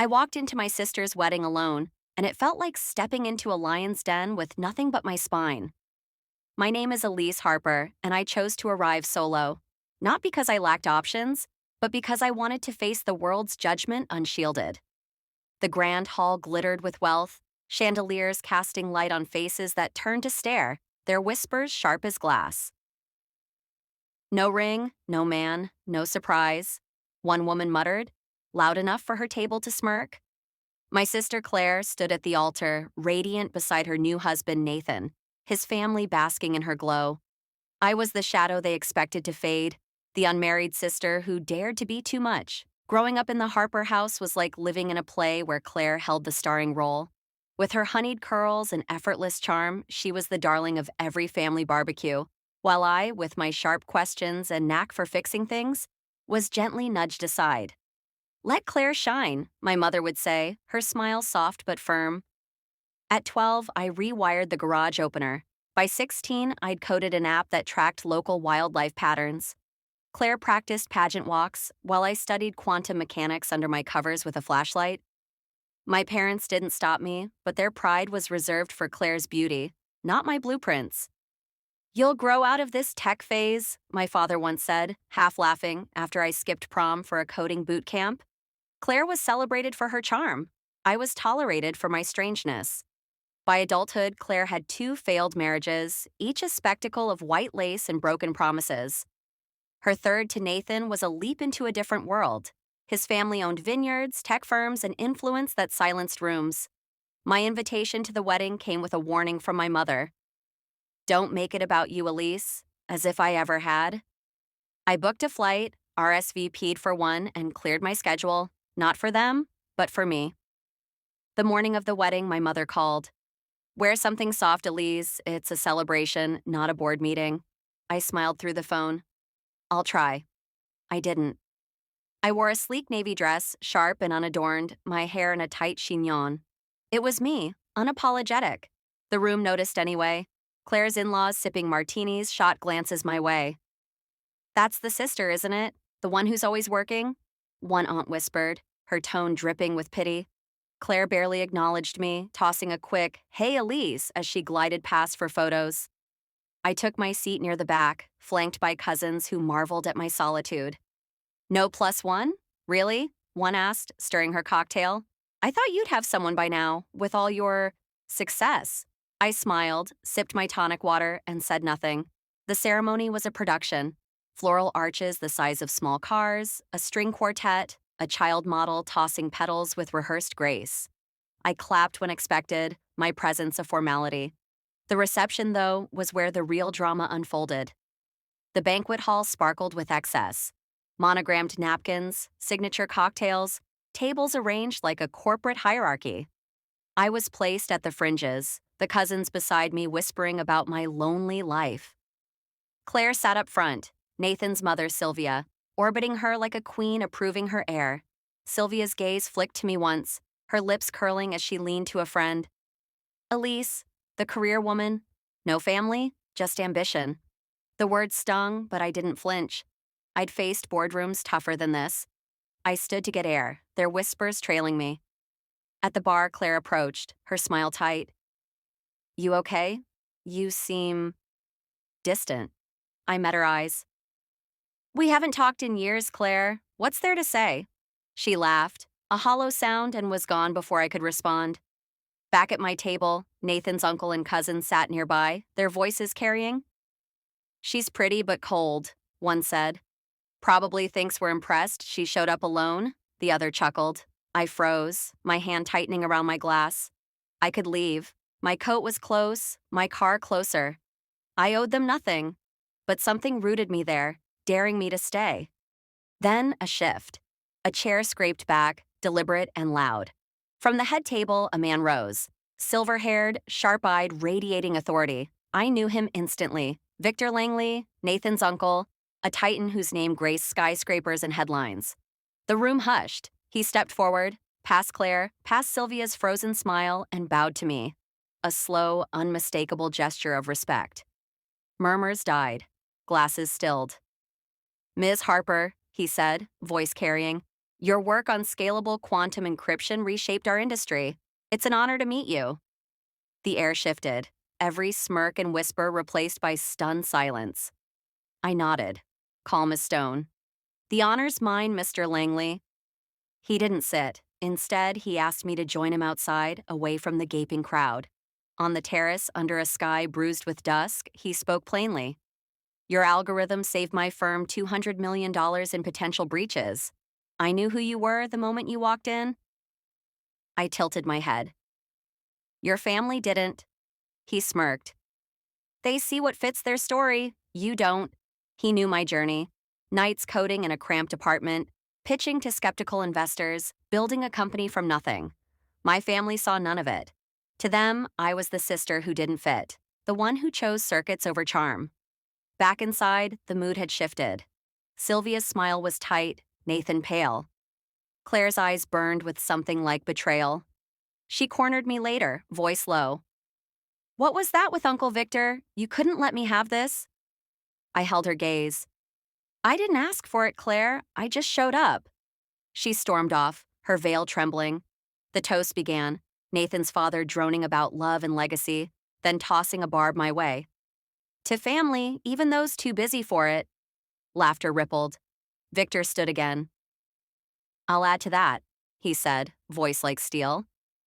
I walked into my sister's wedding alone, and it felt like stepping into a lion's den with nothing but my spine. My name is Elise Harper, and I chose to arrive solo, not because I lacked options, but because I wanted to face the world's judgment unshielded. The grand hall glittered with wealth, chandeliers casting light on faces that turned to stare, their whispers sharp as glass. No ring, no man, no surprise, one woman muttered, loud enough for her table to smirk. My sister Claire stood at the altar, radiant beside her new husband Nathan, his family basking in her glow. I was the shadow they expected to fade, the unmarried sister who dared to be too much. Growing up in the Harper house was like living in a play where Claire held the starring role. With her honeyed curls and effortless charm, she was the darling of every family barbecue, while I, with my sharp questions and knack for fixing things, was gently nudged aside. Let Claire shine, my mother would say, her smile soft but firm. At 12, I rewired the garage opener. By 16, I'd coded an app that tracked local wildlife patterns. Claire practiced pageant walks while I studied quantum mechanics under my covers with a flashlight. My parents didn't stop me, but their pride was reserved for Claire's beauty, not my blueprints. You'll grow out of this tech phase, my father once said, half laughing after I skipped prom for a coding boot camp. Claire was celebrated for her charm. I was tolerated for my strangeness. By adulthood, Claire had 2 failed marriages, each a spectacle of white lace and broken promises. Her third to Nathan was a leap into a different world. His family owned vineyards, tech firms, and influence that silenced rooms. My invitation to the wedding came with a warning from my mother. Don't make it about you, Elise, as if I ever had. I booked a flight, RSVP'd for one, and cleared my schedule, not for them, but for me. The morning of the wedding, my mother called. Wear something soft, Elise. It's a celebration, not a board meeting. I smiled through the phone. I'll try. I didn't. I wore a sleek navy dress, sharp and unadorned, my hair in a tight chignon. It was me, unapologetic. The room noticed anyway. Claire's in-laws sipping martinis shot glances my way. That's the sister, isn't it? The one who's always working? One aunt whispered, her tone dripping with pity. Claire barely acknowledged me, tossing a quick, "Hey, Elise," as she glided past for photos. I took my seat near the back, flanked by cousins who marveled at my solitude. No plus one? Really? One asked, stirring her cocktail. I thought you'd have someone by now, with all your success. I smiled, sipped my tonic water, and said nothing. The ceremony was a production. Floral arches the size of small cars, a string quartet, a child model tossing petals with rehearsed grace. I clapped when expected, my presence a formality. The reception, though, was where the real drama unfolded. The banquet hall sparkled with excess. Monogrammed napkins, signature cocktails, tables arranged like a corporate hierarchy. I was placed at the fringes, the cousins beside me whispering about my lonely life. Claire sat up front, Nathan's mother Sylvia, orbiting her like a queen approving her heir. Sylvia's gaze flicked to me once, her lips curling as she leaned to a friend. Elise, the career woman, no family, just ambition. The words stung, but I didn't flinch. I'd faced boardrooms tougher than this. I stood to get air, their whispers trailing me. At the bar, Claire approached, her smile tight. You okay? You seem distant. I met her eyes. We haven't talked in years, Claire. What's there to say? She laughed, a hollow sound, and was gone before I could respond. Back at my table, Nathan's uncle and cousin sat nearby, their voices carrying. She's pretty but cold, one said. Probably thinks we're impressed she showed up alone, the other chuckled. I froze, my hand tightening around my glass. I could leave. My coat was close, my car closer. I owed them nothing, but something rooted me there, daring me to stay. Then a shift. A chair scraped back, deliberate and loud. From the head table, a man rose. Silver-haired, sharp-eyed, radiating authority. I knew him instantly. Victor Langley, Nathan's uncle, a titan whose name graced skyscrapers and headlines. The room hushed. He stepped forward, past Claire, past Sylvia's frozen smile, and bowed to me. A slow, unmistakable gesture of respect. Murmurs died. Glasses stilled. Ms. Harper, he said, voice carrying, Your work on scalable quantum encryption reshaped our industry. It's an honor to meet you. The air shifted, every smirk and whisper replaced by stunned silence. I nodded, calm as stone. The honor's mine, Mr. Langley. He didn't sit. Instead, he asked me to join him outside, away from the gaping crowd. On the terrace, under a sky bruised with dusk, he spoke plainly. Your algorithm saved my firm $200 million in potential breaches. I knew who you were the moment you walked in. I tilted my head. Your family didn't. He smirked. They see what fits their story. You don't. He knew my journey. Nights coding in a cramped apartment, pitching to skeptical investors, building a company from nothing. My family saw none of it. To them, I was the sister who didn't fit, the one who chose circuits over charm. Back inside, the mood had shifted. Sylvia's smile was tight, Nathan pale. Claire's eyes burned with something like betrayal. She cornered me later, voice low. What was that with Uncle Victor? You couldn't let me have this? I held her gaze. I didn't ask for it, Claire. I just showed up. She stormed off, her veil trembling. The toast began, Nathan's father droning about love and legacy, then tossing a barb my way. To family, even those too busy for it. Laughter rippled. Victor stood again. I'll add to that, he said, voice like steel.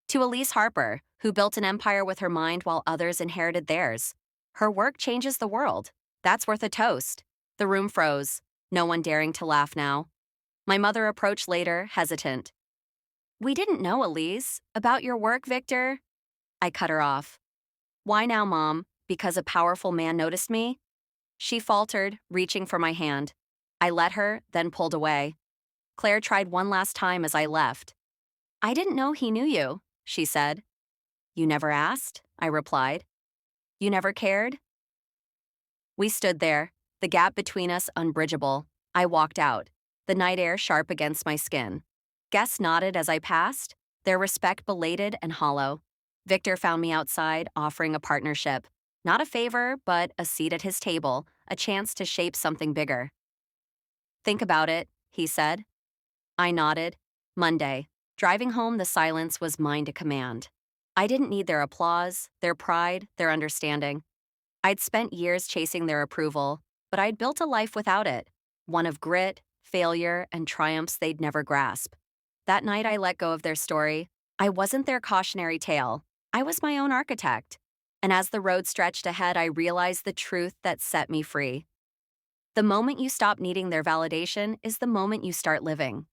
To Elise Harper, who built an empire with her mind while others inherited theirs. Her work changes the world. That's worth a toast. The room froze, no one daring to laugh now. My mother approached later, hesitant. We didn't know, Elise. About your work, Victor? I cut her off. Why now, Mom? Because a powerful man noticed me? She faltered, reaching for my hand. I let her, then pulled away. Claire tried one last time as I left. I didn't know he knew you, she said. You never asked, I replied. You never cared? We stood there, the gap between us unbridgeable. I walked out, the night air sharp against my skin. Guests nodded as I passed, their respect belated and hollow. Victor found me outside, offering a partnership. Not a favor, but a seat at his table, a chance to shape something bigger. Think about it, he said. I nodded. Monday. Driving home, the silence was mine to command. I didn't need their applause, their pride, their understanding. I'd spent years chasing their approval, but I'd built a life without it, one of grit, failure, and triumphs they'd never grasp. That night I let go of their story. I wasn't their cautionary tale. I was my own architect. And as the road stretched ahead, I realized the truth that set me free. The moment you stop needing their validation is the moment you start living.